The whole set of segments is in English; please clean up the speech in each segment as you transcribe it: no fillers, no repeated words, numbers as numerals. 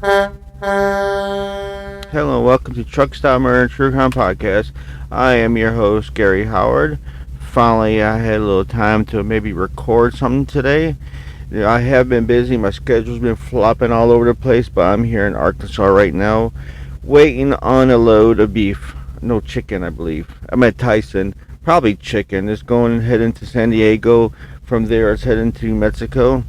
Hello, welcome to Truck Stop Murder True Crime Podcast. I am your host, Gary Howard. Finally, I had a little time to maybe record something today. I have been busy. My schedule's been flopping all over the place, but I'm here in Arkansas right now, waiting on a load of beef. No chicken, I believe. I'm at Tyson. Probably chicken. It's going heading to San Diego. From there, it's heading to Mexico.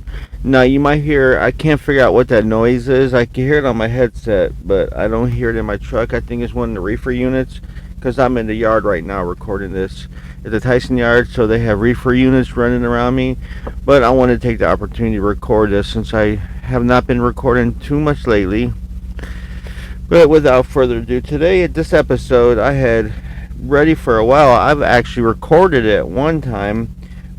Now, you might hear, I can't figure out what that noise is. I can hear it on my headset, but I don't hear it in my truck. I think it's one of the reefer units, because I'm in the yard right now recording this. It's a Tyson yard, so they have reefer units running around me. But I want to take the opportunity to record this since I have not been recording too much lately. But without further ado, today at this episode I had ready for a while. I've actually recorded it one time,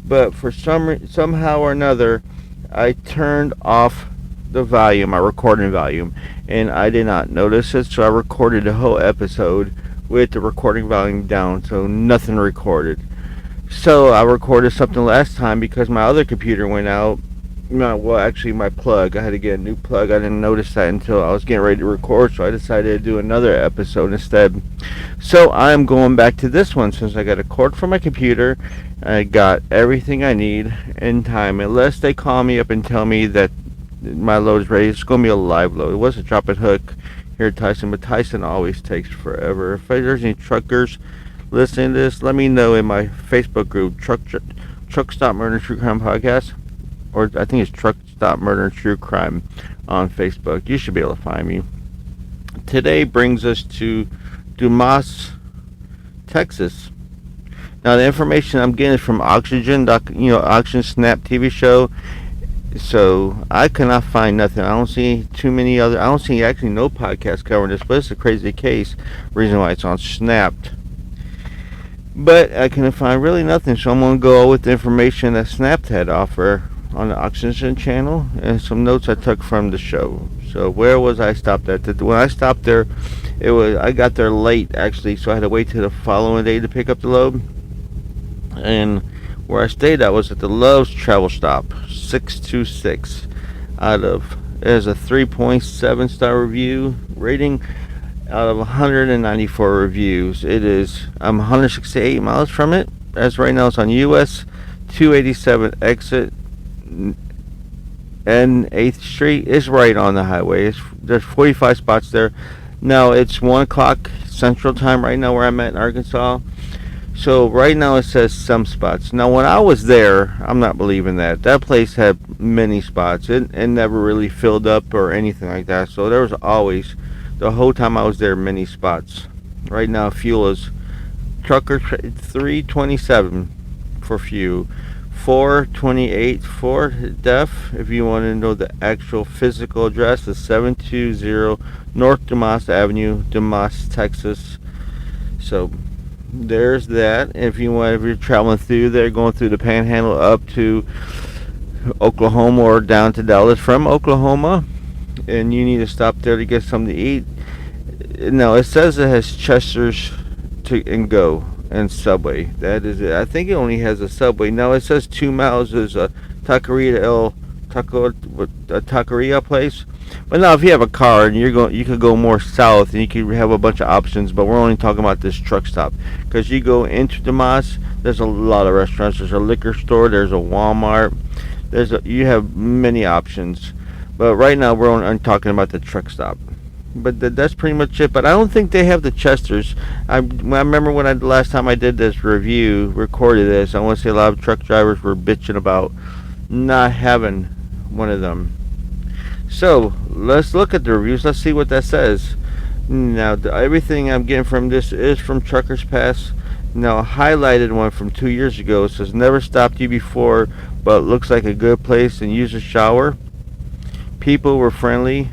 but for somehow or another, I turned off the volume, my recording volume, and I did not notice it, so I recorded the whole episode with the recording volume down, so nothing recorded. So I recorded something last time because my other computer went out. No, well, actually, my plug. I had to get a new plug. I didn't notice that until I was getting ready to record, so I decided to do another episode instead. So I'm going back to this one since I got a cord for my computer. I got everything I need in time, unless they call me up and tell me that my load is ready. It's going to be a live load. It was a drop and hook here at Tyson, but Tyson always takes forever. If there's any truckers listening to this, let me know in my Facebook group, Truck Stop Murder True Crime Podcast. Or I think it's Truck Stop Murder and True Crime on Facebook. You should be able to find me. Today brings us to Dumas, Texas. Now the information I'm getting is from Oxygen, Oxygen Snap TV show. So I cannot find nothing. I don't see too many other. I don't see actually no podcast covering this, but it's a crazy case. Reason why it's on Snapped. But I couldn't find really nothing, so I'm gonna go with the information that Snapped had to offer on the Oxygen channel and some notes I took from the show. So where was I stopped at? When I stopped there, I got there late actually, so I had to wait till the following day to pick up the load. And where I stayed at was at the Love's Travel Stop 626 out of, there's a 3.7 star review rating out of 194 reviews. I'm 168 miles from it. As right now it's on US 287 exit and 8th Street. Is right on the highway. There's 45 spots there. Now it's 1 o'clock Central Time right now where I'm at in Arkansas. So right now it says some spots. Now when I was there, I'm not believing that. That place had many spots. It never really filled up or anything like that. So there was always, the whole time I was there, many spots. Right now fuel is trucker $3.27 for fuel. $4.28 for def. If you want to know the actual physical address, is 720 North Dumas Avenue, Dumas, Texas. So there's that. If you're traveling through there, going through the Panhandle up to Oklahoma or down to Dallas from Oklahoma, and you need to stop there to get something to eat. No, it says it has Chester's and Go and Subway. That is it. I think it only has a Subway. Now it says 2 miles is a taqueria place. But now if you have a car and you could go more south and you could have a bunch of options. But we're only talking about this truck stop because you go into Dumas. There's a lot of restaurants. There's a liquor store. There's a Walmart. You have many options. But right now I'm talking about the truck stop. But that's pretty much it. But I don't think they have the Chesters. I remember when the last time I did this recorded this, I want to say a lot of truck drivers were bitching about not having one of them. So let's look at the reviews. Let's see what that says. Now everything I'm getting from this is from Truckers Pass. Now a highlighted one from 2 years ago. It says never stopped you before, but looks like a good place and use a shower. People were friendly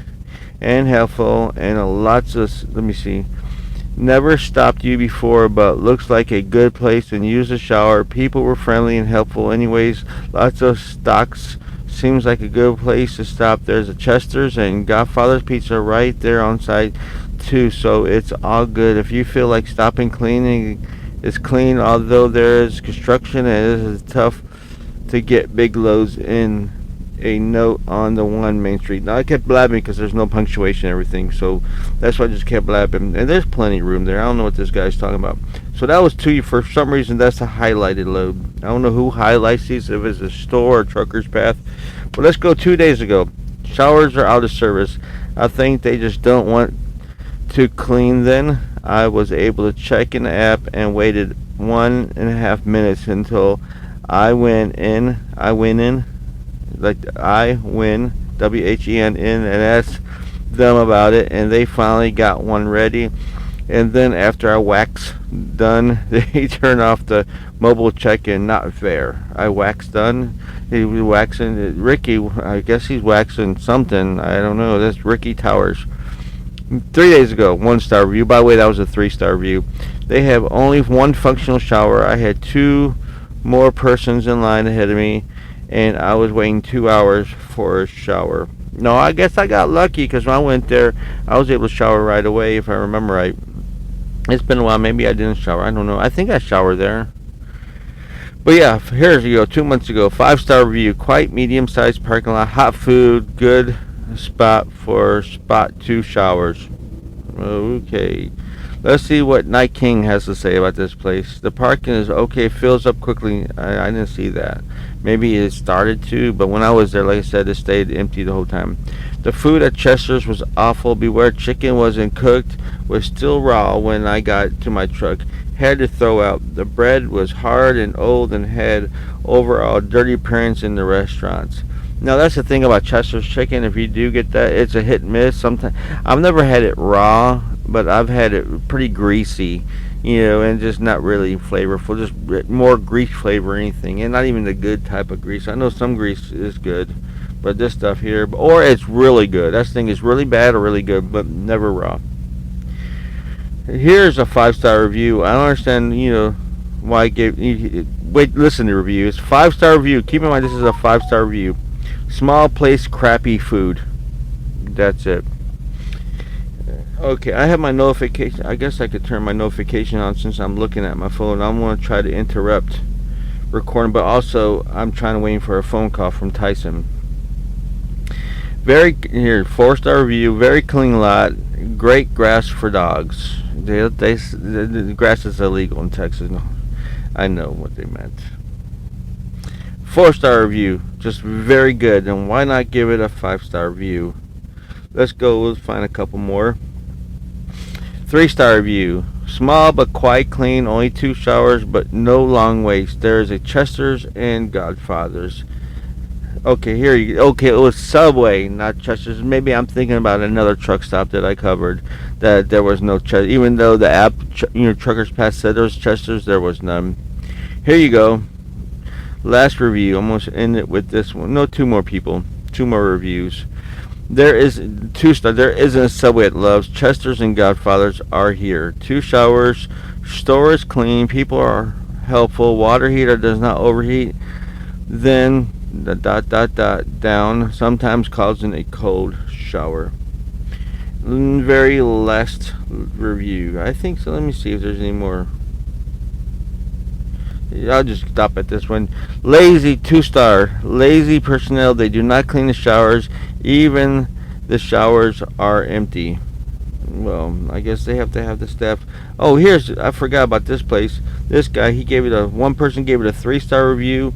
and helpful, and never stopped you before, but looks like a good place and use a shower. People were friendly and helpful anyways. Lots of stocks. Seems like a good place to stop. There's a Chester's and Godfather's Pizza right there on site too, so it's all good. If you feel like stopping cleaning, it's clean, although there is construction and it is tough to get big loads in a note on the one Main Street. Now I kept blabbing because there's no punctuation and everything, so that's why I just kept blabbing. And there's plenty of room there. I don't know what this guy's talking about. So that was 2. For some reason, that's a highlighted load. I don't know who highlights these, if it's a store or trucker's path. But let's go 2 days ago. Showers are out of service. I think they just don't want to clean then. I was able to check in the app and waited 1.5 minutes until I went in, like I win, WHEN in, and asked them about it, and they finally got one ready. And then after I wax done, they turn off the mobile check-in. Not fair. I wax done. He was waxing Ricky. I guess he's waxing something. I don't know. That's Ricky Towers. 3 days ago, 1-star review. By the way, that was a 3-star review. They have only one functional shower. I had 2 more persons in line ahead of me, and I was waiting 2 hours for a shower. No, I guess I got lucky because when I went there, I was able to shower right away, if I remember right. It's been a while. Maybe I didn't shower. I don't know. I think I showered there. But yeah, here's you go. 2 months ago, 5-star review. Quite medium-sized parking lot. Hot food. Good spot for spot 2 showers. Okay. Let's see what Night King has to say about this place. The parking is okay. Fills up quickly. I didn't see that. Maybe it started to, but when I was there, like I said, it stayed empty the whole time. The food at Chester's was awful. Beware, chicken wasn't cooked. Was still raw when I got to my truck. Had to throw out. The bread was hard and old and had overall dirty appearance in the restaurants. Now that's the thing about Chester's chicken. If you do get that, it's a hit and miss. Sometimes I've never had it raw, but I've had it pretty greasy, and just not really flavorful. Just more grease flavor or anything, and not even the good type of grease. I know some grease is good, but this stuff here, or it's really good. That thing is really bad or really good, but never raw. Here's a 5-star review. I don't understand, why I gave. Wait, listen to the review. It's 5-star review. Keep in mind this is a 5-star review. Small place, crappy food. That's it. Okay, I have my notification. I guess I could turn my notification on since I'm looking at my phone. I'm going to try to interrupt recording, but also I'm trying to wait for a phone call from Tyson. Here, 4-star review. Very clean lot. Great grass for dogs. The grass is illegal in Texas. No, I know what they meant. 4-star review. Just very good. And why not give it a 5-star review? Let's go. We'll find a couple more. 3-star review. Small but quite clean. Only 2 showers, but no long waits. There is a Chester's and Godfather's. Okay, here you go. Okay, it was Subway, not Chester's. Maybe I'm thinking about another truck stop that I covered that there was no Chester's. Even though the app, Truckers Pass said there was Chester's, there was none. Here you go. Last review. I'm going to end it with this one. No, 2 more people. 2 more reviews. There is 2-star. There isn't a Subway at Love's. Chester's and Godfather's are here. 2 showers. Store is clean. People are helpful. Water heater does not overheat. Then the ... down, sometimes causing a cold shower. Very last review. I think so. Let me see if there's any more. I'll just stop at this one. Lazy, 2-star. Lazy personnel. They do not clean the showers. Even the showers are empty. Well, I guess they have to have the staff. Oh, I forgot about this place. This guy, one person gave it a 3-star review,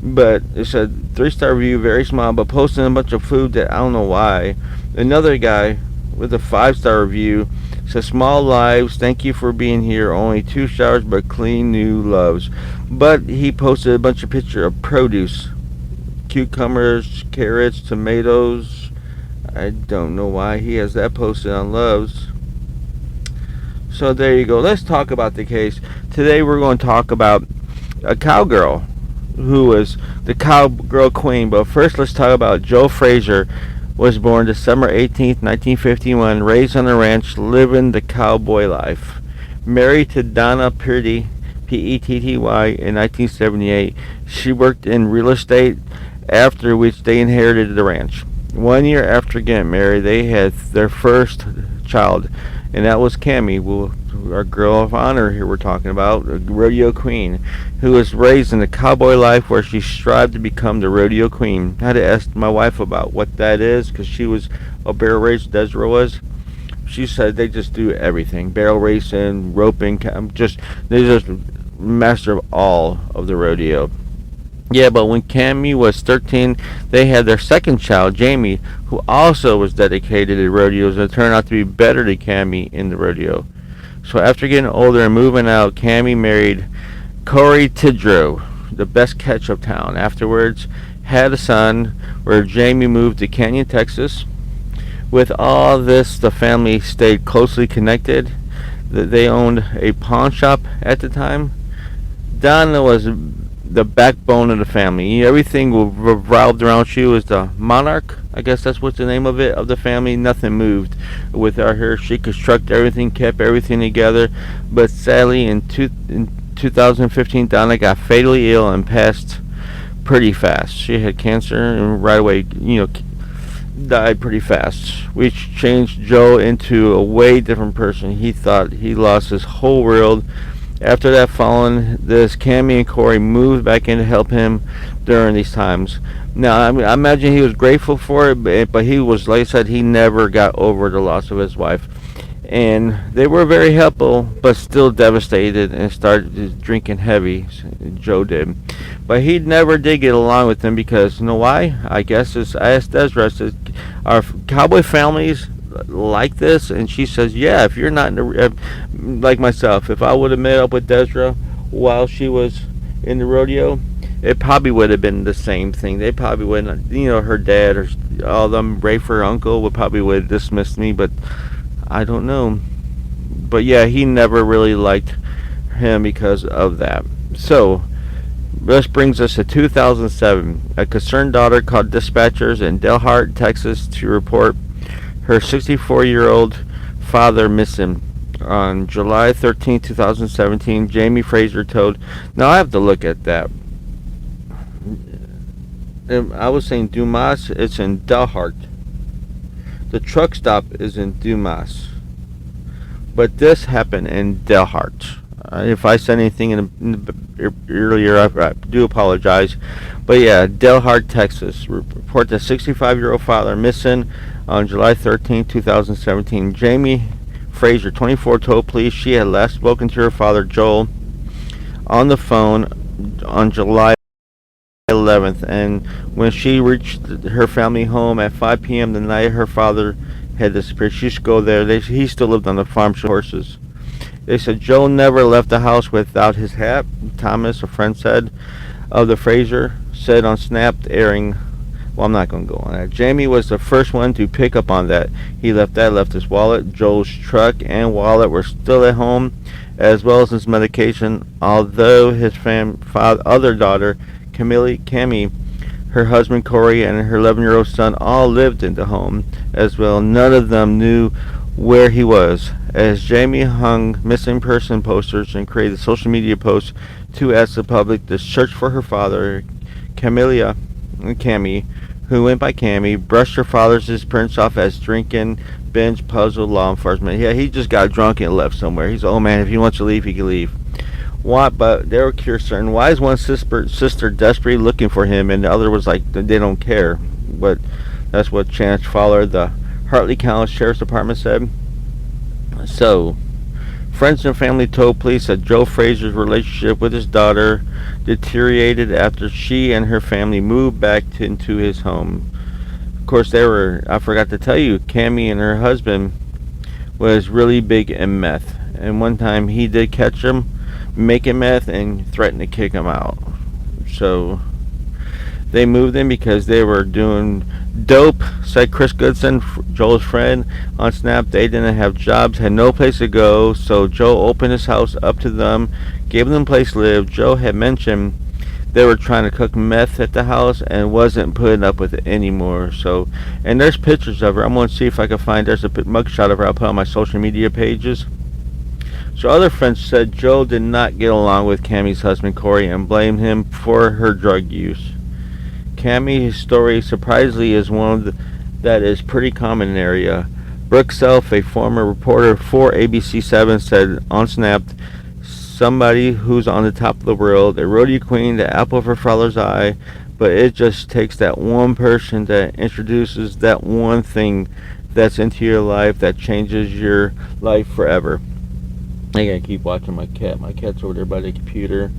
but it's a 3-star review, very small, but posting a bunch of food that I don't know why. Another guy with a 5-star review says, small lives, thank you for being here. Only 2 showers, but clean new loves. But he posted a bunch of pictures of produce. Cucumbers, carrots, tomatoes. I don't know why he has that posted on Loves. So there you go. Let's talk about the case. Today we're going to talk about a cowgirl who was the cowgirl queen. But first let's talk about Joel Frazier. Was born December 18th, 1951. Raised on a ranch, living the cowboy life. Married to Donna Petty, Petty, in 1978. She worked in real estate, after which they inherited the ranch. 1 year after getting married, they had their first child, and that was Cammy, our girl of honor here we're talking about, a rodeo queen, who was raised in a cowboy life where she strived to become the rodeo queen. I had to ask my wife about what that is, because she was a barrel racer, Desiree was. She said they just do everything: barrel racing, roping, they just master of all of the rodeo. Yeah, but when Cammy was 13, they had their second child, Jamie, who also was dedicated to rodeos and turned out to be better than Cammy in the rodeo. So after getting older and moving out, Cammy married Kory Tidrow, the best catch of town. Afterwards, had a son, where Jamie moved to Canyon, Texas. With all this, the family stayed closely connected. They owned a pawn shop at the time. Donna was the backbone of the family. Everything revolved around. She was the monarch. I guess that's what's the name of it, of the family. Nothing moved without her. She constructed everything, kept everything together. But sadly, in 2015, Donna got fatally ill and passed pretty fast. She had cancer and right away, died pretty fast, which changed Joe into a way different person. He thought he lost his whole world. After that, following this, Cammy and Kory moved back in to help him during these times. Now, I imagine he was grateful for it, but he was, like I said, he never got over the loss of his wife. And they were very helpful, but still devastated, and started drinking heavy. Joe did. But he never did get along with them because, you know why? I guess I asked Desiree, I said, are cowboy families like this? And she says, yeah, if you're not in the, like myself, if I would have met up with Desiree while she was in the rodeo, it probably would have been the same thing. They probably wouldn't, her dad or all them, Rafe, her uncle, would have dismissed me, but I don't know. But yeah, he never really liked him because of that. So, this brings us to 2007. A concerned daughter called dispatchers in Dalhart, Texas, to report her 64-year-old father missing. On July 13, 2017, Jamie Frazier told... Now, I have to look at that. I was saying Dumas, it's in Dalhart. The truck stop is in Dumas. But this happened in Dalhart. If I said anything earlier, I do apologize. But yeah, Dalhart, Texas. Report the 65-year-old father missing on July 13, 2017. Jamie Frazier, 24, told police she had last spoken to her father, Joel, on the phone on July 11th, and when she reached her family home at 5 p.m. the night her father had disappeared, she should go there. He still lived on the farm, horses. They said Joe never left the house without his hat. Thomas, a friend said, of the Frazier, said on Snapped airing. Well, I'm not going to go on that. Jamie was the first one to pick up on that. He left his wallet. Joel's truck and wallet were still at home, as well as his medication, although his other daughter, Cammy, her husband Kory, and her 11-year-old son all lived in the home as well. None of them knew where he was. As Jamie hung missing person posters and created social media posts to ask the public to search for her father, Cammy, who went by Cammy, brushed her father's disappearance off as drinking, binge, puzzled law enforcement. Yeah, he just got drunk and left somewhere. He's, oh man, if he wants to leave, he can leave. What? But they were curious certain. Why is one sister desperately looking for him, and the other was like, they don't care? But that's what Chance Fowler, the Hartley County Sheriff's Department, said. So, friends and family told police that Joe Frazier's relationship with his daughter deteriorated after she and her family moved back into his home. Of course, I forgot to tell you, Cammy and her husband was really big in meth. And one time he did catch him making meth and threatened to kick him out. So, they moved in because they were doing dope, said Chris Goodson, Joel's friend, on Snap. They didn't have jobs, had no place to go, so Joe opened his house up to them, gave them a place to live. Joe had mentioned they were trying to cook meth at the house and wasn't putting up with it anymore. So, and there's pictures of her. I'm going to see if I can find, there's a mugshot of her I'll put on my social media pages. So other friends said Joe did not get along with Cammy's husband Kory and blamed him for her drug use. Cammy's story surprisingly is one of that is pretty common in the area. Brooke Self, a former reporter for ABC7, said on Snap, somebody who's on the top of the world, a rodeo queen, the apple of her father's eye, but it just takes that one person that introduces that one thing that's into your life that changes your life forever. I gotta keep watching my cat. My cat's over there by the computer.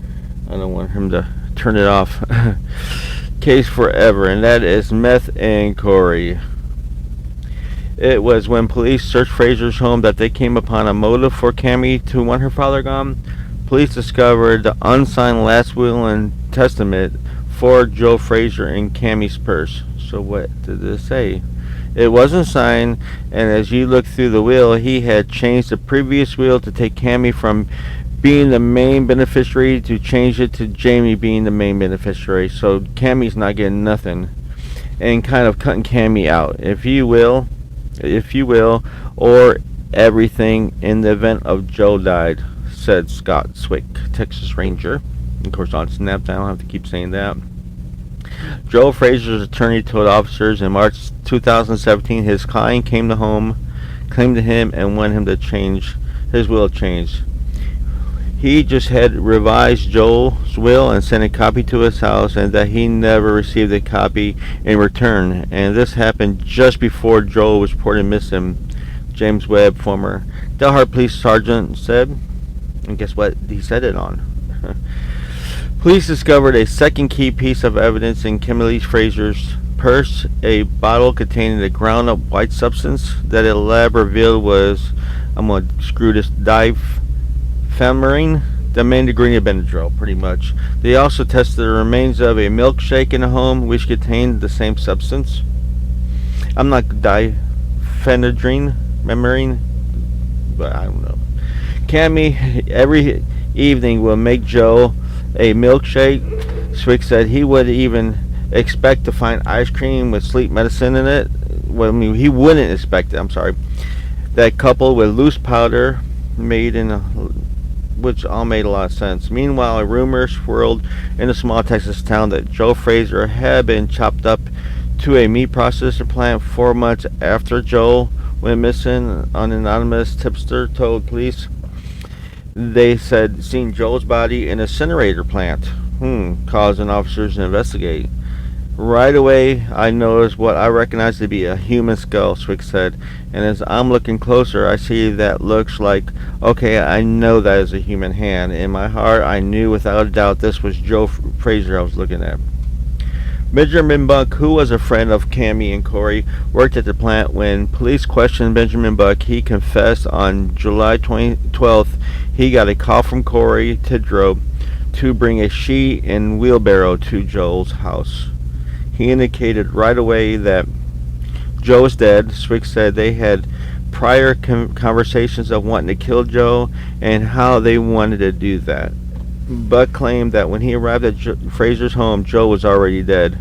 I don't want him to turn it off. Case forever, and that is Meth and Kory. It was when police searched Frazier's home that they came upon a motive for Cammy to want her father gone. Police discovered the unsigned last will and testament for Joel Frazier in Cammy's purse. So what did it say? It wasn't signed, and as you look through the will, he had changed the previous will to take Cammy from being the main beneficiary to change it to Jamie being the main beneficiary. So Cammy's not getting nothing, and kind of cutting Cammy out, if you will, or everything in the event of Joe died, said Scott Swick, Texas Ranger. Of course, on Snap, I don't have to keep saying that. Joel Frazier's attorney told officers in March 2017 his client came to him and wanted him to change his will changed. He just had revised Joel's will and sent a copy to his house, and that he never received a copy in return. And this happened just before Joel was reported missing, James Webb, former Dalhart police sergeant, said. And guess what he said it on? Police discovered a second key piece of evidence in Camilla Frazier's purse, a bottle containing a ground-up white substance that a lab revealed was, I'm going to screw this, diphenhydramine, the main ingredient of Benadryl, pretty much. They also tested the remains of a milkshake in the home, which contained the same substance. I'm not diphenhydramine, but I don't know. Cammy every evening will make Joe a milkshake. Swick said he would even expect to find ice cream with sleep medicine in it. Well, I mean, he wouldn't expect it. I'm sorry. That coupled with loose powder made in which all made a lot of sense. Meanwhile, a rumor swirled in a small Texas town that Joel Frazier had been chopped up to a meat processing plant 4 months after Joel went missing. An anonymous tipster told police they said seen Joel's body in an incinerator plant, causing officers to investigate. Right away, I noticed what I recognized to be a human skull, Swick said, and as I'm looking closer, I see that looks like, okay, I know that is a human hand. In my heart, I knew without a doubt this was Joe Frazier I was looking at. Benjamin Buck, who was a friend of Cammy and Kory, worked at the plant. When police questioned Benjamin Buck, he confessed on July 12th he got a call from Kory Tidrow to bring a sheet and wheelbarrow to Joel's house. He indicated right away that Joe was dead. Swick said they had prior conversations of wanting to kill Joe and how they wanted to do that. Buck claimed that when he arrived at Frazier's home, Joe was already dead.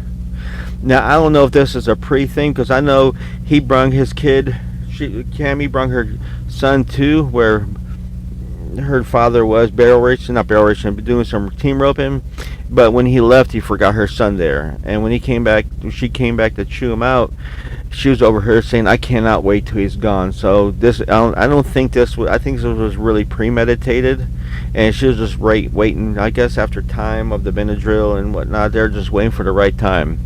Now, I don't know if this is a pre-thing, because I know he brung his kid, Cammy brung her son too, where her father was not barrel racing, but doing some team roping. But when he left, he forgot her son there. And when she came back to chew him out, she was over here saying, I cannot wait till he's gone. So I don't think this was, I think this was really premeditated. And she was just waiting, I guess, after time of the Benadryl and whatnot. They're just waiting for the right time.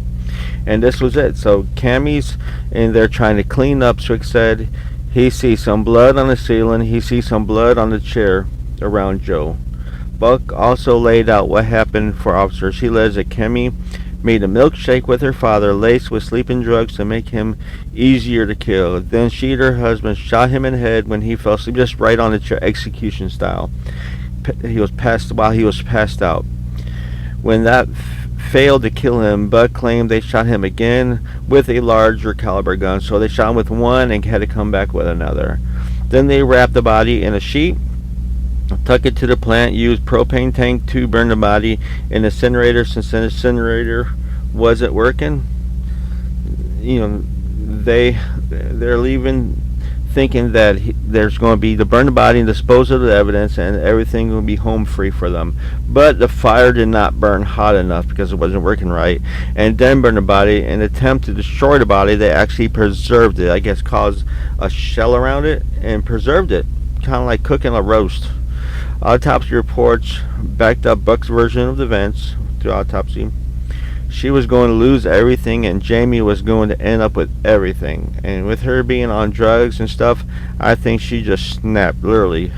And this was it. So Cammy's in there trying to clean up. Swick said he sees some blood on the ceiling. He sees some blood on the chair around Joe. Buck also laid out what happened for officers. He alleged that Cammy made a milkshake with her father laced with sleeping drugs to make him easier to kill. Then she and her husband shot him in the head when he fell asleep, just right on the chair, execution style. He was passed out. When that failed to kill him, Buck claimed they shot him again with a larger caliber gun. So they shot him with one and had to come back with another. Then they wrapped the body in a sheet, tuck it to the plant, used propane tank to burn the body in the incinerator. Since the incinerator wasn't working, they're leaving thinking that there's going to be to burn the body and dispose of the evidence, and everything will be home free for them. But the fire did not burn hot enough because it wasn't working right, and then burned the body. In an attempt to destroy the body, they actually preserved it. I guess caused a shell around it and preserved it, kind of like cooking a roast. Autopsy reports backed up Buck's version of the events through autopsy. She was going to lose everything, and Jamie was going to end up with everything. And with her being on drugs and stuff, I think she just snapped, literally.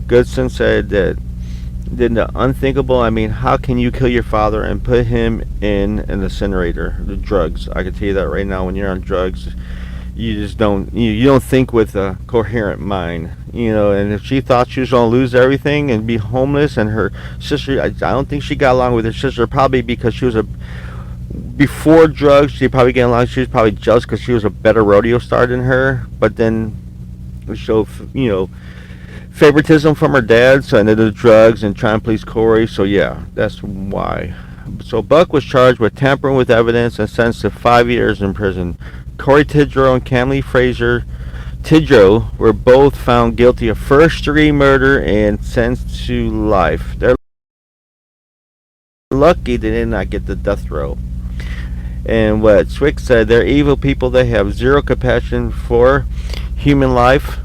Goodson said that did the unthinkable. I mean, how can you kill your father and put him in an incinerator? The drugs. I can tell you that right now. When you're on drugs, you just don't you don't think with a coherent mind. And if she thought she was going to lose everything and be homeless, and her sister, I don't think she got along with her sister, probably because she was a before drugs, she probably getting along. She was probably jealous because she was a better rodeo star than her. But then we showed, favoritism from her dad, so into the drugs and trying to please Kory. So yeah, that's why. So Buck was charged with tampering with evidence and sentenced to 5 years in prison. Kory Tidrow and Camilla Frazier-tidrow were both found guilty of first-degree murder and sentenced to life. They're lucky they did not get the death row. And what Swick said, they're evil people. They have zero compassion for human life.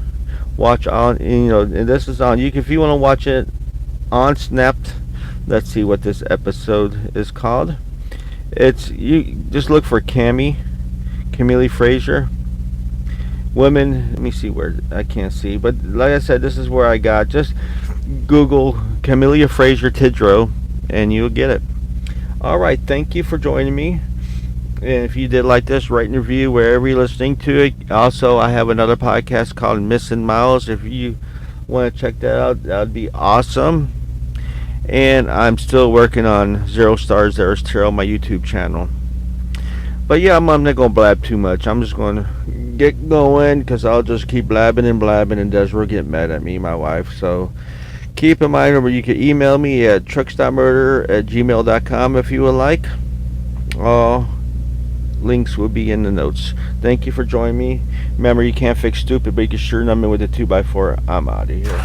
Watch on, and this is on. If you want to watch it on Snapped. Let's see what this episode is called. You just look for Camilla Frazier. Women. Let me see where I can't see, but like I said, this is where I got. Just Google Camilla Frazier-tidrow, and you'll get it. All right, thank you for joining me. And if you did like this, write a review wherever you're listening to it. Also, I have another podcast called Missing Miles. If you want to check that out, that would be awesome. And I'm still working on Zero Stars There Is Terrell, my YouTube channel. But yeah, I'm not going to blab too much. I'm just going to get going because I'll just keep blabbing, and Desiree will get mad at me, my wife. So keep in mind, or you can email me at truckstopmurder@gmail.com if you would like. Links will be in the notes. Thank you for joining me. Remember, you can't fix stupid, but you can sure numb it with a 2x4. I'm out of here.